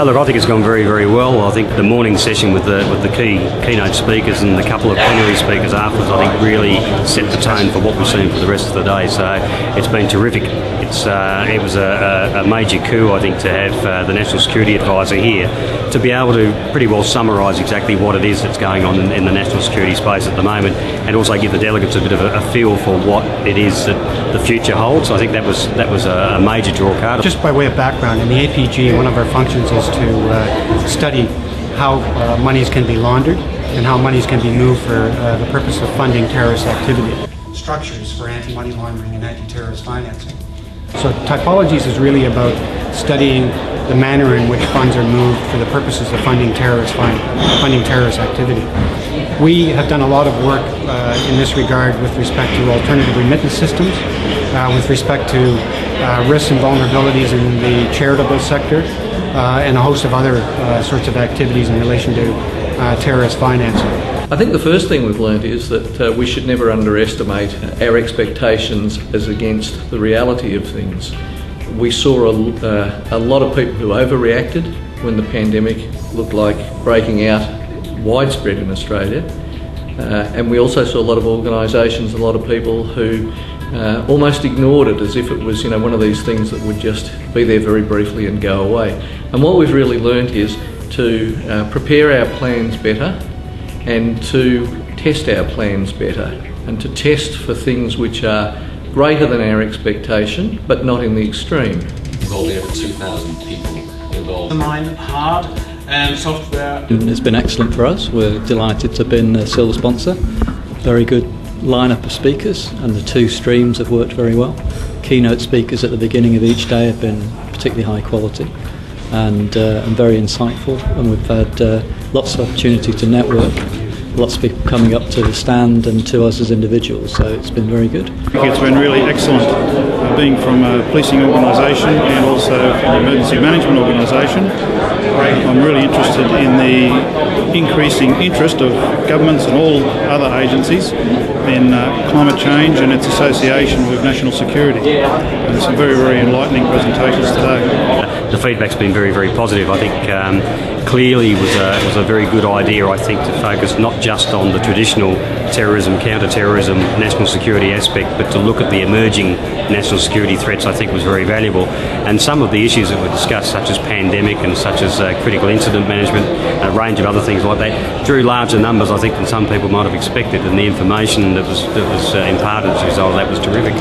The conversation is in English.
Look, I think it's gone very, very well. I think the morning session with the keynote speakers and the couple of plenary speakers afterwards, I think really set the tone for what we've seen for the rest of the day. So it's been terrific. It was a major coup, I think, to have the National Security Advisor here to be able to pretty well summarise exactly what it is that's going on in the national security space at the moment, and also give the delegates a bit of a feel for what it is that the future holds. I think that was a major draw card. Just by way of background, in the APG, one of our functions is to study how monies can be laundered and how monies can be moved for the purpose of funding terrorist activity. Structures for anti-money laundering and anti-terrorist financing. So typologies is really about studying the manner in which funds are moved for the purposes of funding terrorist activity. We have done a lot of work in this regard with respect to alternative remittance systems, with respect to risks and vulnerabilities in the charitable sector, and a host of other sorts of activities in relation to terrorist financing. I think the first thing we've learned is that we should never underestimate our expectations as against the reality of things. We saw a lot of people who overreacted when the pandemic looked like breaking out widespread in Australia, and we also saw a lot of organisations, a lot of people who almost ignored it as if it was, one of these things that would just be there very briefly and go away. And what we've really learnt is to prepare our plans better, and to test our plans better, and to test for things which are greater than our expectation, but not in the extreme. Involving over 2,000 people involved. The mine hard and software. It's been excellent for us. We're delighted to have been a silver sponsor. Very good lineup of speakers, and the two streams have worked very well. Keynote speakers at the beginning of each day have been particularly high quality and very insightful, and we've had lots of opportunity to network. Lots of people coming up to the stand and to us as individuals, so it's been very good. I think it's been really excellent, being from a policing organisation and also from an emergency management organisation. I'm really interested in the increasing interest of governments and all other agencies in climate change and its association with national security. And some very, very enlightening presentations today. The feedback's been very, very positive. I think clearly it was a very good idea, I think, to focus not just on the traditional terrorism, counter-terrorism, national security aspect, but to look at the emerging national security threats. I think was very valuable. And some of the issues that were discussed, such as pandemic and such as critical incident management, a range of other things like that, drew larger numbers, I think, than some people might have expected, and the information that was imparted as a result of that was terrific.